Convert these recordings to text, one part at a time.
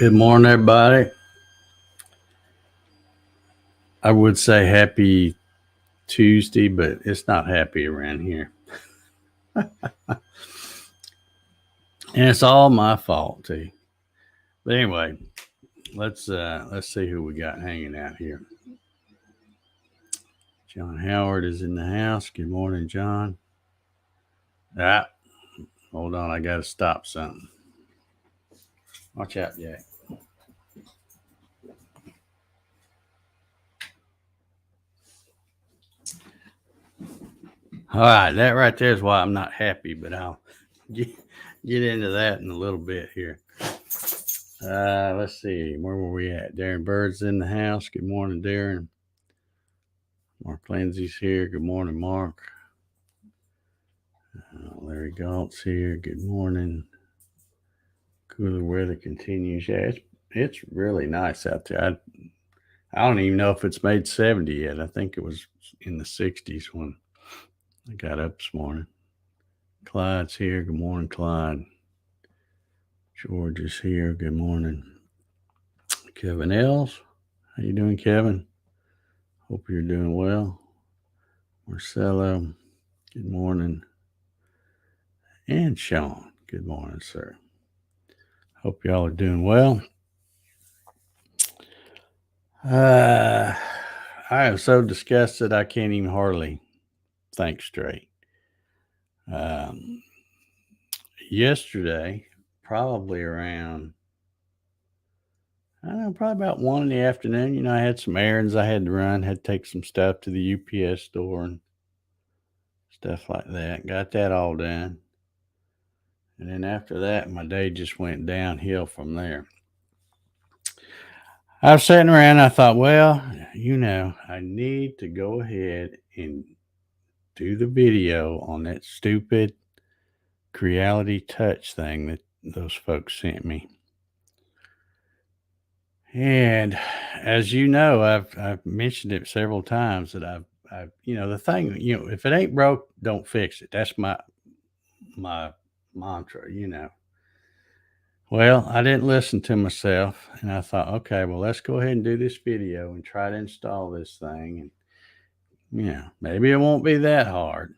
Good morning, everybody. I would say happy Tuesday, but it's not happy around here. And it's all my fault too. But anyway, let's see who we got hanging out here. John Howard is in the house. Good morning, John. Ah, hold on, I gotta stop something. Watch out, Jack. All right, that right there is why I'm not happy, but I'll get, get into that in a little bit here. Let's see, where were we at? Darren Bird's in the house. Good morning, Darren. Mark Lindsay's here. Good morning, Mark. Larry Galt's here. Good morning. Cooler weather continues. Yeah, it's really nice out there. I don't even know if it's made 70 yet. I think it was in the 60s when I got up this morning. Clyde's here. Good morning, Clyde. George is here. Good morning. Kevin Els. How you doing, Kevin? Hope you're doing well. Marcelo. Good morning. And Sean. Good morning, sir. Hope y'all are doing well. I am so disgusted I can't even hardly think straight. Yesterday, probably around, I don't know, probably about 1 in the afternoon, I had some errands I had to run, had to take some stuff to the UPS store and stuff like that. Got that all done. And then after that, my day just went downhill from there. I was sitting around and I thought, well, I need to go ahead and do the video on that stupid Creality Touch thing that those folks sent me. And as you know, I've mentioned it several times that I've the thing, if it ain't broke, don't fix it. That's my mantra. Well, I didn't listen to myself, and I thought, okay, well, let's go ahead and do this video and try to install this thing, and maybe it won't be that hard.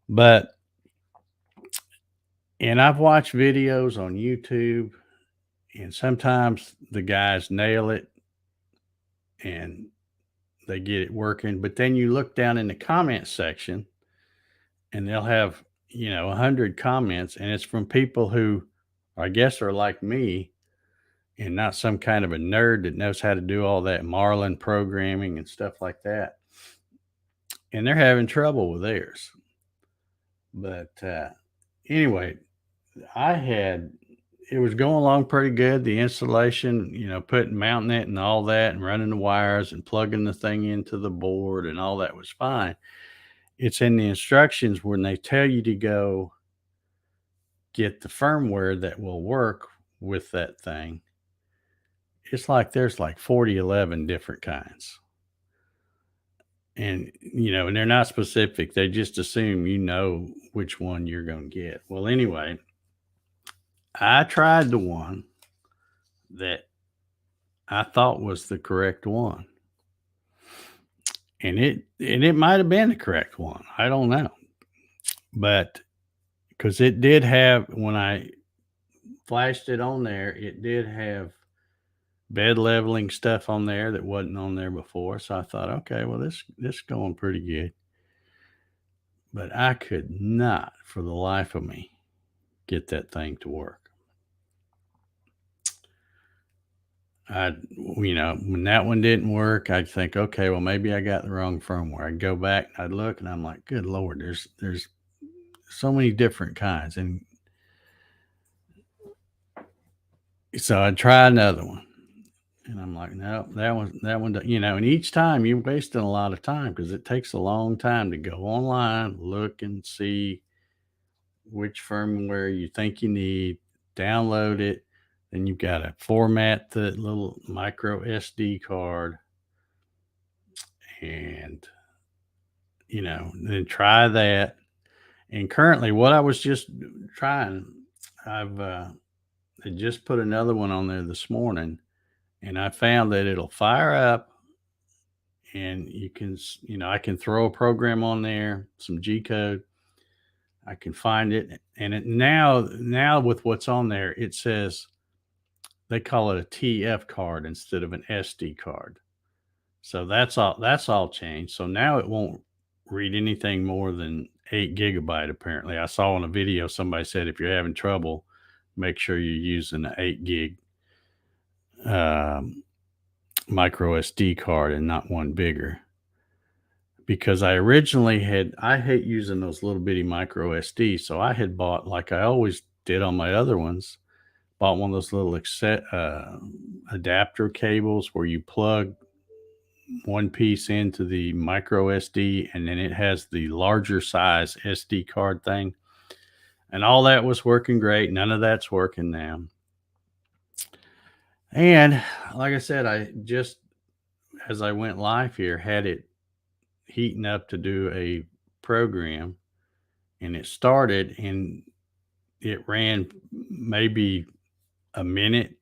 But I've watched videos on YouTube, and sometimes the guys nail it and they get it working. But then you look down in the comment section and they'll have, 100 comments, and it's from people who I guess are like me and not some kind of a nerd that knows how to do all that Marlin programming and stuff like that. And they're having trouble with theirs. But anyway, it was going along pretty good. The installation, mounting it and all that and running the wires and plugging the thing into the board and all that was fine. It's in the instructions when they tell you to go get the firmware that will work with that thing. It's like there's like 11 different kinds. And, and they're not specific. They just assume which one you're going to get. Well, anyway, I tried the one that I thought was the correct one. And it might have been the correct one. I don't know. But because it did have, when I flashed it on there, it did have bed leveling stuff on there that wasn't on there before. So I thought, okay, well, this is going pretty good. But I could not, for the life of me, get that thing to work. When that one didn't work, I'd think, okay, well, maybe I got the wrong firmware. I'd go back and I'd look and I'm like, good Lord, there's so many different kinds. And so I'd try another one. And I'm like, no, that one, and each time you're wasting a lot of time because it takes a long time to go online, look and see which firmware you think you need, download it. Then you've got to format the little micro SD card and, then try that. And currently what I was just trying, I've I just put another one on there this morning, and I found that it'll fire up, and I can throw a program on there, some G code. I can find it, and now with what's on there, it says they call it a TF card instead of an SD card. So that's all changed. So now it won't read anything more than 8 GB. Apparently, I saw in a video somebody said if you're having trouble, make sure you're using an 8 gig um, micro SD card and not one bigger. Because I hate using those little bitty micro SD, so I had bought, like I always did on my other ones, bought one of those little adapter cables where you plug one piece into the micro SD, and then it has the larger size SD card thing. And all that was working great. None of that's working now. And like I said, I just, as I went live here, had it heating up to do a program, and it started, and it ran maybe a minute,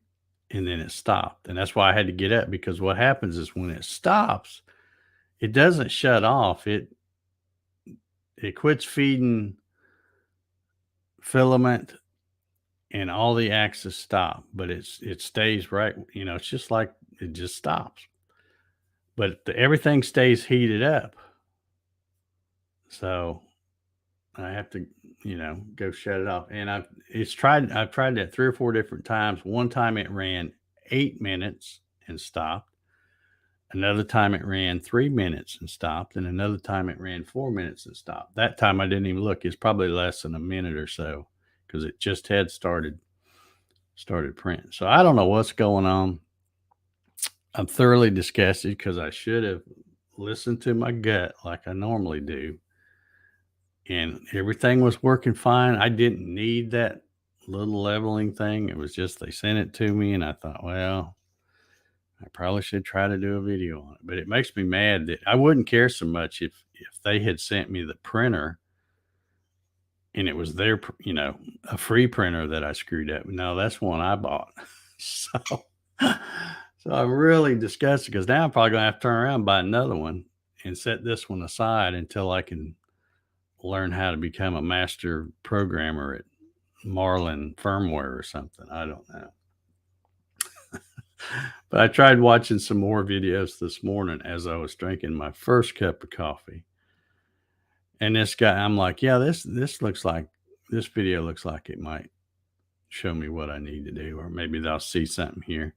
and then it stopped. And that's why I had to get up, because what happens is when it stops, it doesn't shut off. It quits feeding filament, and all the axes stop, but it stays right. It's just like it just stops, but everything stays heated up. So I have to, go shut it off. And I've tried that 3 or 4 different times. One time it ran 8 minutes and stopped. Another time it ran 3 minutes and stopped, and another time it ran 4 minutes and stopped. That time I didn't even look. It's probably less than a minute or so, because it just had started printing. So I don't know what's going on. I'm thoroughly disgusted, because I should have listened to my gut like I normally do, and everything was working fine. I didn't need that little leveling thing. It was just they sent it to me, and I thought, well, I probably should try to do a video on it. But it makes me mad that I wouldn't care so much if they had sent me the printer and it was their, a free printer that I screwed up. No, that's one I bought. So, so I'm really disgusted, because now I'm probably going to have to turn around and buy another one and set this one aside until I can learn how to become a master programmer at Marlin firmware or something. I don't know. But I tried watching some more videos this morning as I was drinking my first cup of coffee. And this guy, I'm like, yeah, this video looks like it might show me what I need to do, or maybe they'll see something here.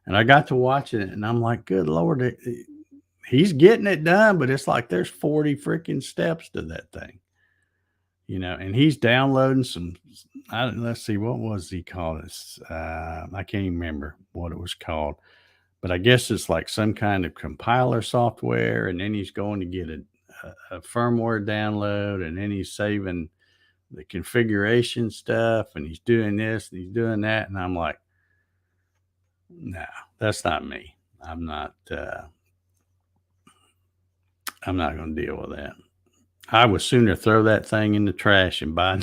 And I got to watching it, and I'm like, good Lord, he's getting it done, but it's like there's 40 freaking steps to that thing. And he's downloading some, let's see, what was he called? I can't even remember what it was called, but I guess it's like some kind of compiler software. And then he's going to get a firmware download, and then he's saving the configuration stuff, and he's doing this and he's doing that. And I'm like, no, that's not me. I'm not going to deal with that. I would sooner throw that thing in the trash and buy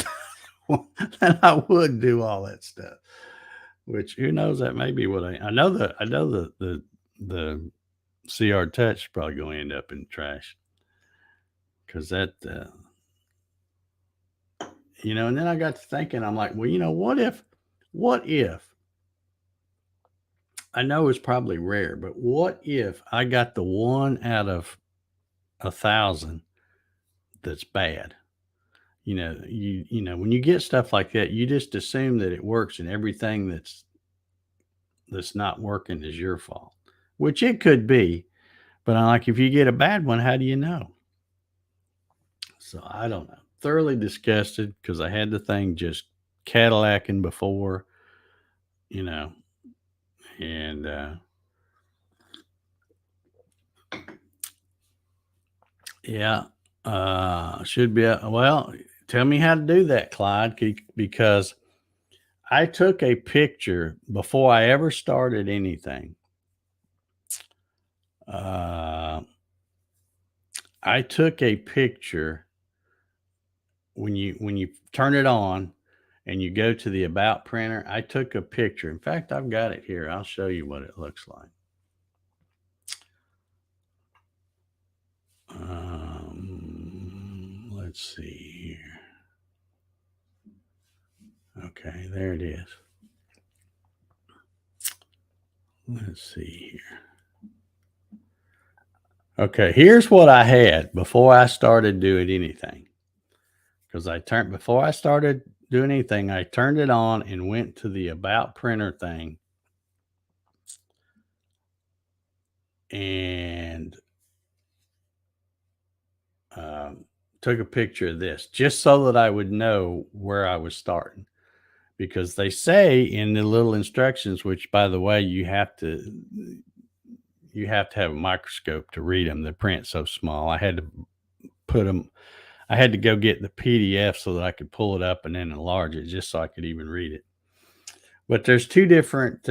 one than I would do all that stuff. Which, who knows, that may be what I know the CR Touch is probably going to end up in the trash, because that and then I got to thinking, I'm like, well, what if I know it's probably rare, but what if I got the one out of 1,000 that's bad? When you get stuff like that, you just assume that it works, and everything that's not working is your fault, which it could be. But I'm like, if you get a bad one, how do you know? So I don't know. Thoroughly disgusted, because I had the thing just Cadillacing before, and yeah, should be. Well, tell me how to do that, Clyde, because I took a picture before I ever started anything. I took a picture when you turn it on, and you go to the About printer. I took a picture. In fact, I've got it here. I'll show you what it looks like. Let's see here. Okay, there it is. Let's see here. Okay, here's what I had before I started doing anything. Because before I started doing anything, I turned it on and went to the About printer thing and took a picture of this just so that I would know where I was starting. Because they say in the little instructions, which by the way, you have to have a microscope to read them. The print's so small. I had to go get the PDF so that I could pull it up and then enlarge it just so I could even read it. But there's two different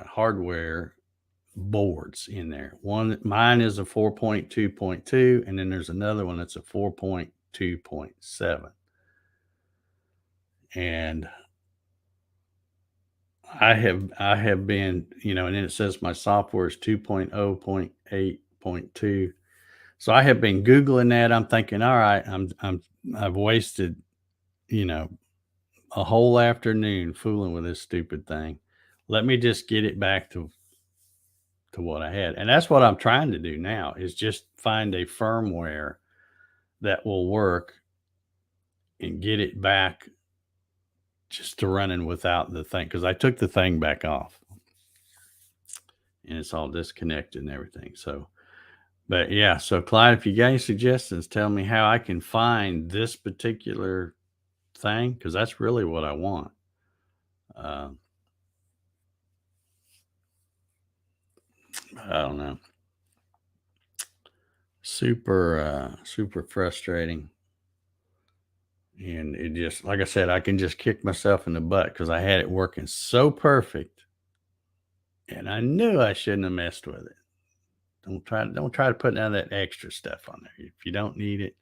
hardware boards in there. Mine is a 4.2.2, and then there's another one that's a 4.2.7. And I have been, and then it says my software is 2.0.8.2. So I have been Googling that. I'm thinking, all right, I've wasted, a whole afternoon fooling with this stupid thing. Let me just get it back to what I had. And that's what I'm trying to do now, is just find a firmware that will work and get it back just to running without the thing. Because I took the thing back off and it's all disconnected and everything. So, but yeah. So Clyde, if you got any suggestions, tell me how I can find this particular thing, because that's really what I want. I don't know. Super frustrating. And it just, like I said, I can just kick myself in the butt because I had it working so perfect, and I knew I shouldn't have messed with it. Don't try to put none of that extra stuff on there if you don't need it.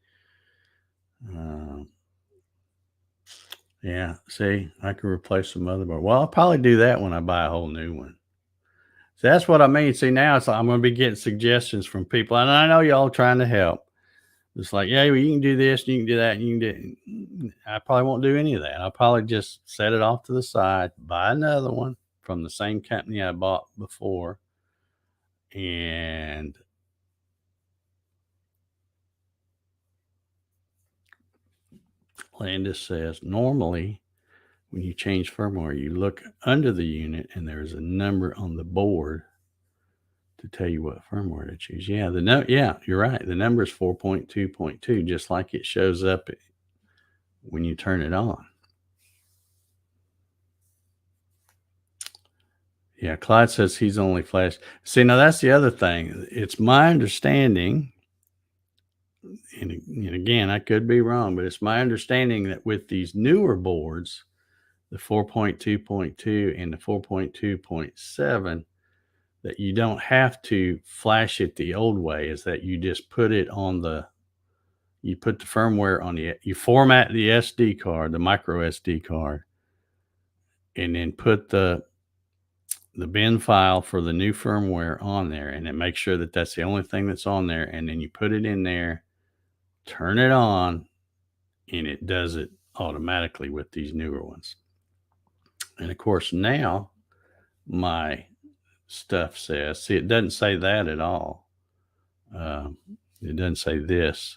Yeah, see, I can replace the motherboard. Well, I'll probably do that when I buy a whole new one. So that's what I mean. See, now it's like I'm going to be getting suggestions from people, and I know y'all trying to help. It's like, yeah, well, you can do this, you can do that, you can do. I probably won't do any of that. I'll probably just set it off to the side, buy another one from the same company I bought before, and Landis says normally when you change firmware, you look under the unit and there's a number on the board to tell you what firmware to choose. Yeah, yeah, you're right. The number is 4.2.2, just like it shows up when you turn it on. Yeah, Clyde says he's only flashed. See, now that's the other thing. It's my understanding, and again, I could be wrong, but it's my understanding that with these newer boards, the 4.2.2 and the 4.2.7, that you don't have to flash it the old way, is that you just put it on you put the firmware on you format the SD card, the micro SD card, and then put the bin file for the new firmware on there, and then make sure that that's the only thing that's on there. And then you put it in there, turn it on, and it does it automatically with these newer ones. And of course, now my stuff says, see, it doesn't say that at all. It doesn't say this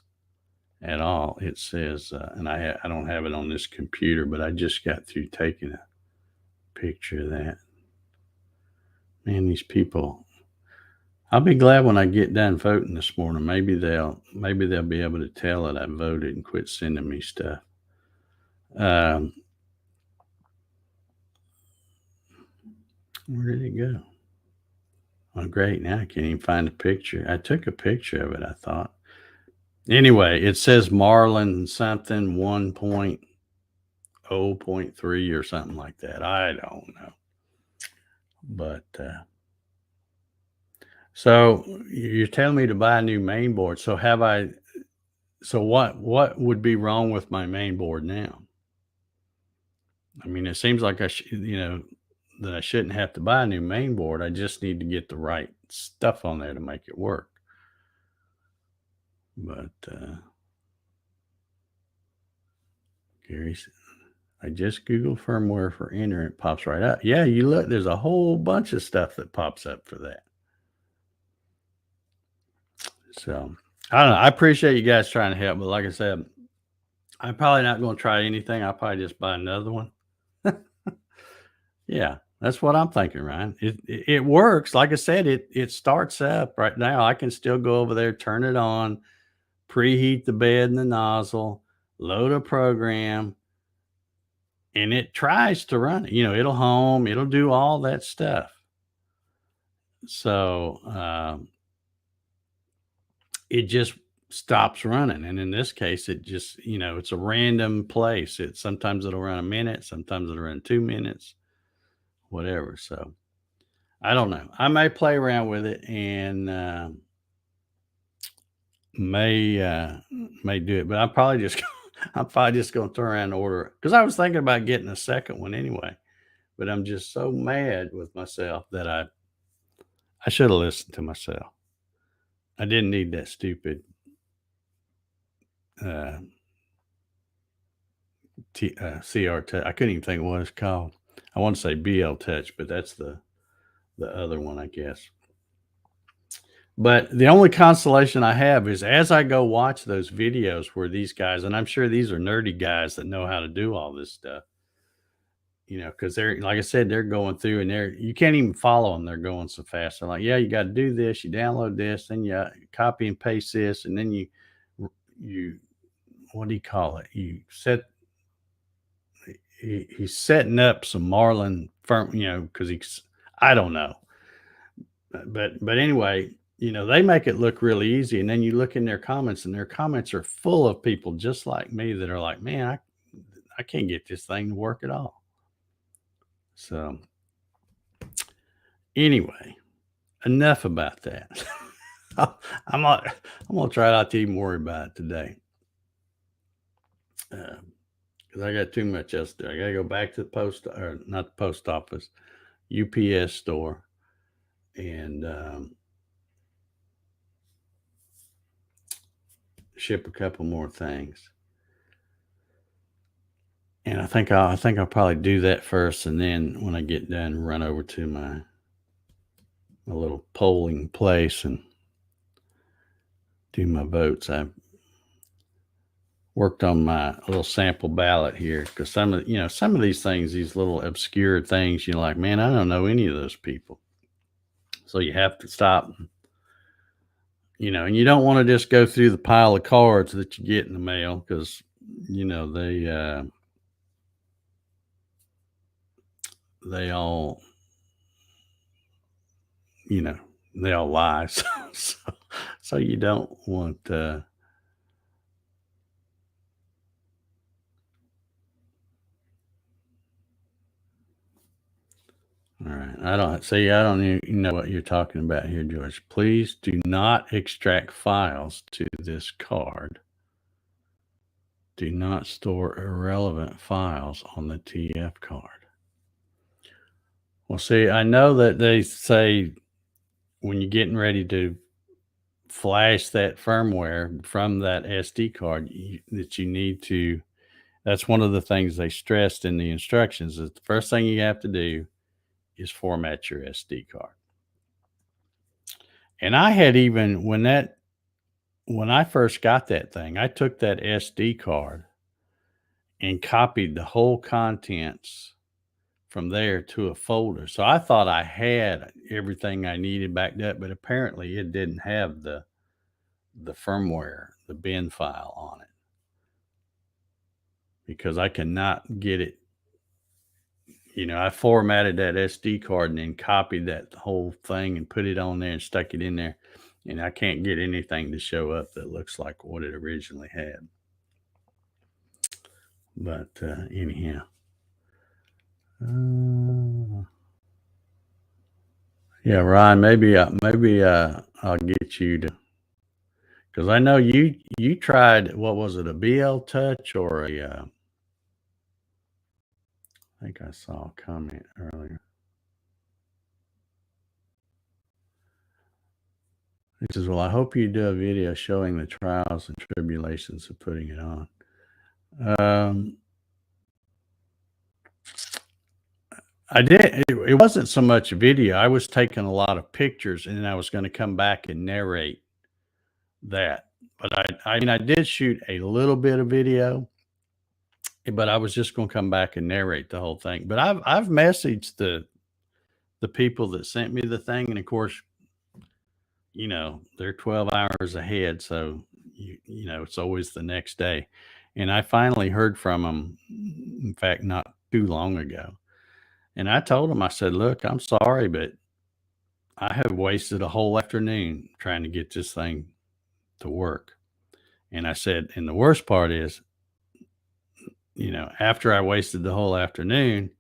at all. It says, and I don't have it on this computer, but I just got through taking a picture of that. Man, these people, I'll be glad when I get done voting this morning. Maybe they'll be able to tell that I voted and quit sending me stuff. Where did it go? Oh, great. Now I can't even find a picture. I took a picture of it, I thought. Anyway, it says Marlin something 1.0.3 or something like that. I don't know. But so you're telling me to buy a new main board. So have I So what would be wrong with my main board now? I mean, it seems like that I shouldn't have to buy a new main board. I just need to get the right stuff on there to make it work. But Gary, I just Google firmware for internet, it pops right up. Yeah, you look, there's a whole bunch of stuff that pops up for that. So I don't know. I appreciate you guys trying to help, but like I said, I'm probably not going to try anything. I'll probably just buy another one. Yeah, that's what I'm thinking, Ryan. It works. Like I said, it starts up right now. I can still go over there, turn it on, preheat the bed and the nozzle, load a program, and it tries to run it. It'll home, it'll do all that stuff. So it just stops running. And in this case, it just, it's a random place. Sometimes it'll run a minute, sometimes it'll run 2 minutes, whatever. So I don't know. I may play around with it and may do it, but I'm probably just going to turn around and order it, because I was thinking about getting a second one anyway. But I'm just so mad with myself that I should have listened to myself. I didn't need that stupid CR touch. I couldn't even think of what it's called. I want to say BL touch, but that's the other one, I guess. But the only consolation I have is as I go watch those videos where these guys, and I'm sure these are nerdy guys that know how to do all this stuff, because they're, like I said, they're going through and you can't even follow them. They're going so fast. They're like, yeah, you got to do this. You download this, then you copy and paste this, and then you, what do you call it? You set, he's setting up some Marlin firm, because I don't know. But anyway, they make it look really easy. And then you look in their comments, and their comments are full of people just like me that are like, man, I can't get this thing to work at all. So anyway, enough about that. I'm gonna try not to even worry about it today, because I got too much else to do. I gotta go back to not the post office, UPS store, and ship a couple more things. And I think I'll probably do that first, and then when I get done, run over to my little polling place and do my votes. I worked on my little sample ballot here, because some of these things, these little obscure things, you're like, man, I don't know any of those people. So you have to stop, and you don't want to just go through the pile of cards that you get in the mail, because they all they all lie. So you don't want all right. I don't even know what you're talking about here, George. Please do not extract files to this card. Do not store irrelevant files on the TF card. Well, see, I know that they say when you're getting ready to flash that firmware from that SD card, that you need to, that's one of the things they stressed in the instructions, is the first thing you have to do is format your SD card. And I had even, when I first got that thing, I took that SD card and copied the whole contents from there to a folder. So I thought I had everything I needed backed up, but apparently it didn't have the firmware, the bin file on it, because I cannot get it. I formatted that SD card and then copied that whole thing and put it on there and stuck it in there, and I can't get anything to show up that looks like what it originally had. But anyhow, yeah, Ryan, maybe I'll get you to Because I know you tried, what was it, a BL Touch or a, I think I saw a comment earlier. He says, "Well, I hope you do a video showing the trials and tribulations of putting it on." Um, I did. It wasn't so much a video. I was taking a lot of pictures, and then I was going to come back and narrate that. But I mean, I did shoot a little bit of video, but I was just going to come back and narrate the whole thing. But I've messaged the people that sent me the thing, and of course, they're 12 hours ahead, so it's always the next day. And I finally heard from them, in fact, not too long ago. And I told them, I said, "Look, I'm sorry, but I have wasted a whole afternoon trying to get this thing to work." And I said, and the worst part is, after I wasted the whole afternoon,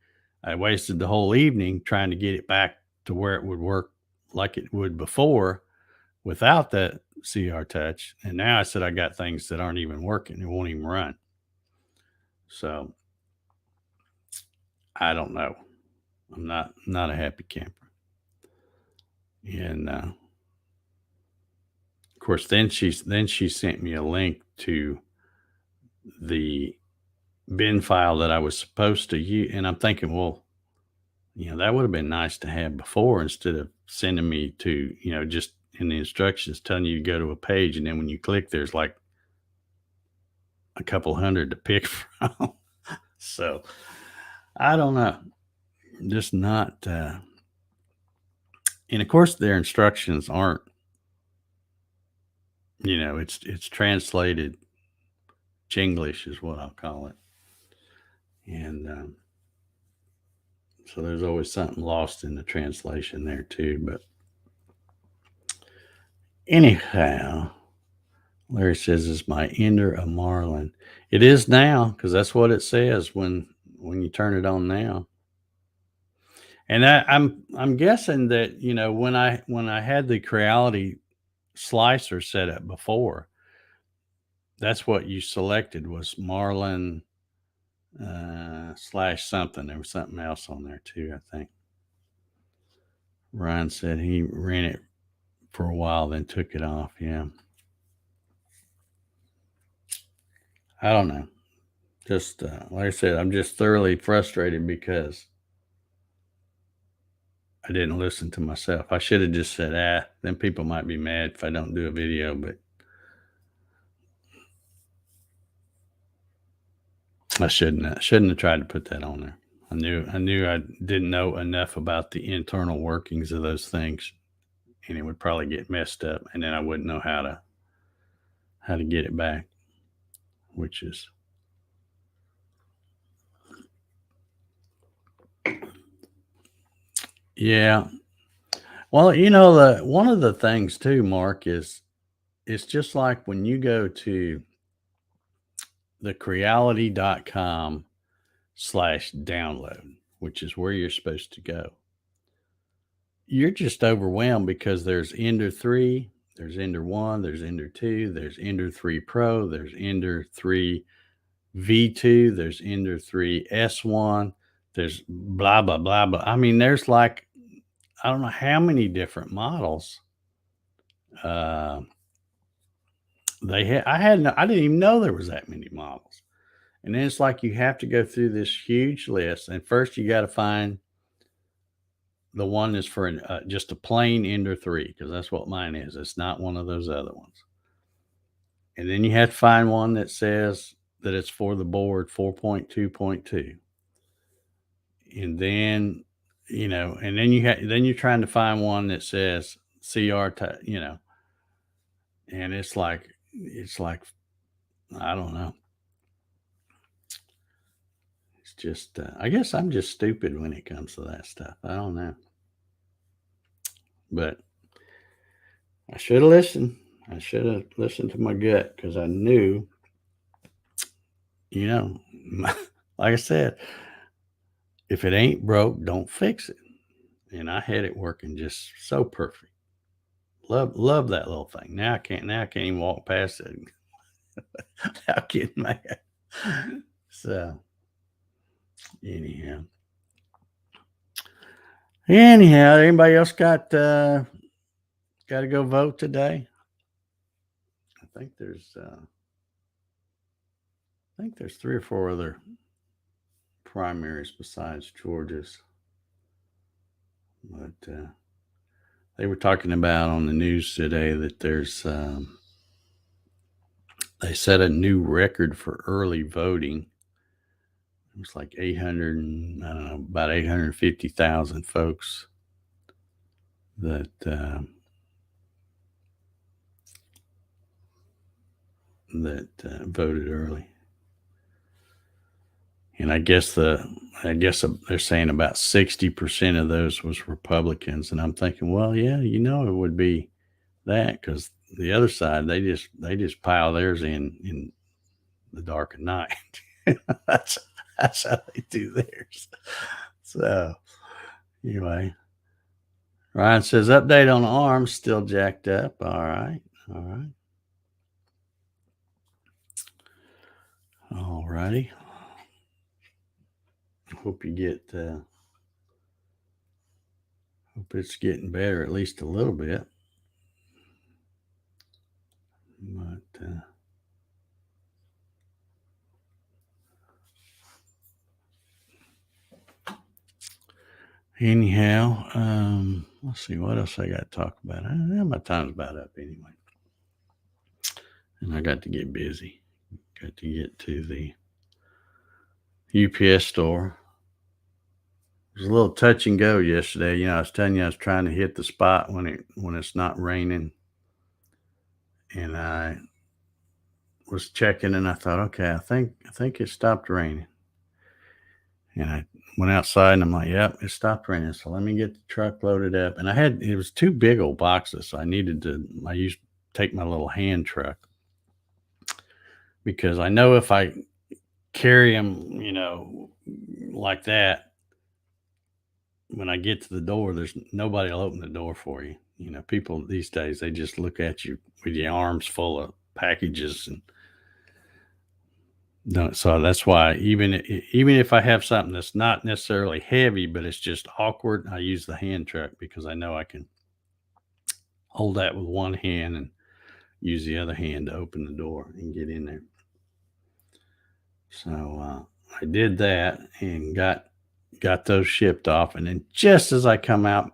I wasted the whole evening trying to get it back to where it would work like it would before without that CR Touch. And now I said, I got things that aren't even working. It won't even run. So I don't know. I'm not a happy camper. And of course, then she sent me a link to the bin file that I was supposed to use. And I'm thinking, well, that would have been nice to have before, instead of sending me to, just in the instructions telling you to go to a page. And then when you click, there's like a couple hundred to pick from. So I don't know. Just not, and of course their instructions aren't, it's translated Chinglish is what I'll call it. And so there's always something lost in the translation there too. But anyhow, Larry says, "Is my Ender a Marlin?" It is now, because that's what it says when you turn it on now. And I'm guessing that, when I had the Creality slicer set up before, that's what you selected, was Marlin / something. There was something else on there too, I think. Ryan said he ran it for a while, then took it off. Yeah. I don't know. Just like I said, I'm just thoroughly frustrated because I didn't listen to myself. I should have just said, then people might be mad if I don't do a video, but I shouldn't have tried to put that on there. I knew I didn't know enough about the internal workings of those things, and it would probably get messed up, and then I wouldn't know how to get it back, which is, yeah. Well, one of the things too, Mark, is it's just like when you go to the creality.com/download, which is where you're supposed to go. You're just overwhelmed because there's Ender 3, there's Ender 1, there's Ender 2, there's Ender 3 Pro, there's Ender 3 V2, there's Ender 3 S1, there's blah, blah, blah, blah. I mean, there's like, I don't know how many different models. I didn't even know there was that many models. And then it's like you have to go through this huge list. And first you got to find the one that's for just a plain Ender 3, because that's what mine is. It's not one of those other ones. And then you have to find one that says that it's for the board 4.2.2. And then, and then then you're trying to find one that says CR, and it's like, I don't know. It's just, I guess I'm just stupid when it comes to that stuff. I don't know. But I should have listened. I should have listened to my gut, because I knew, like I said, if it ain't broke, don't fix it. And I had it working just so perfect. Love that little thing. Now I can't even walk past it. I'm getting mad. So anyhow. Anybody else got to go vote today? I think there's 3 or 4 other primaries besides Georgia's. But they were talking about on the news today that they set a new record for early voting. It was like 800, I don't know, about 850,000 folks that voted early. And I guess they're saying about 60% of those was Republicans. And I'm thinking, well, yeah, it would be that, because the other side, they just pile theirs in the dark of night. that's how they do theirs. So anyway, Ryan says update on the arms still jacked up. All right. All righty. Hope it's getting better at least a little bit. But anyhow, let's see what else I got to talk about. My time's about up anyway, and I got to get busy. Got to get to the UPS store. It was a little touch and go yesterday. I was telling you I was trying to hit the spot when it's not raining, and I was checking, and I thought, okay, I think it stopped raining, and I went outside, and I'm like, yep, it stopped raining. So let me get the truck loaded up, and it was 2 big old boxes, so I used to take my little hand truck, because I know if I carry them, like that, when I get to the door, there's nobody will open the door for you. People these days, they just look at you with your arms full of packages, and so that's why even if I have something that's not necessarily heavy, but it's just awkward, I use the hand truck, because I know I can hold that with one hand and use the other hand to open the door and get in there. So I did that and got those shipped off, and then just as I come out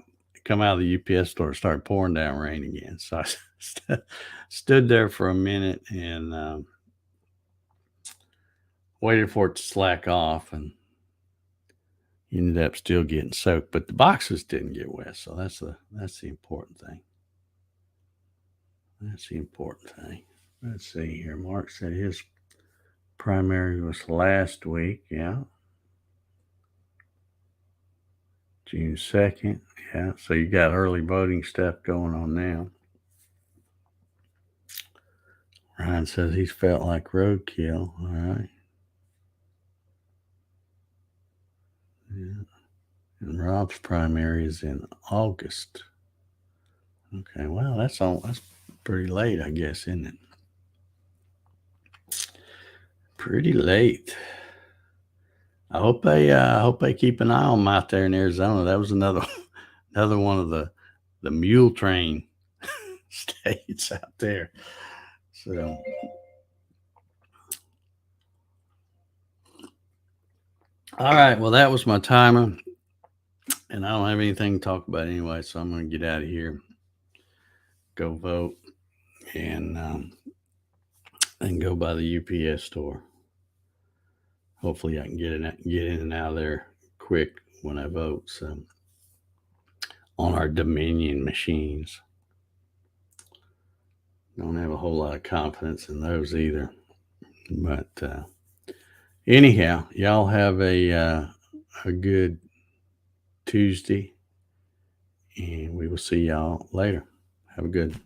of the UPS store, it started pouring down rain again. So I stood there for a minute and waited for it to slack off, and ended up still getting soaked, but the boxes didn't get wet. So that's the important thing. Let's see here. Mark said his primary was last week. Yeah. June 2nd. Yeah. So you got early voting stuff going on now. Ryan says he's felt like roadkill. All right. Yeah. And Rob's primary is in August. Okay. Well, that's pretty late, I guess, isn't it? Pretty late. I hope they keep an eye on them out there in Arizona. That was another one of the mule train states out there. So all right, well, that was my timer, and I don't have anything to talk about anyway, so I'm going to get out of here, go vote, and go by the UPS store. Hopefully I can get in and out of there quick when I vote. So on our Dominion machines. Don't have a whole lot of confidence in those either. But anyhow, y'all have a good Tuesday, and we will see y'all later. Have a good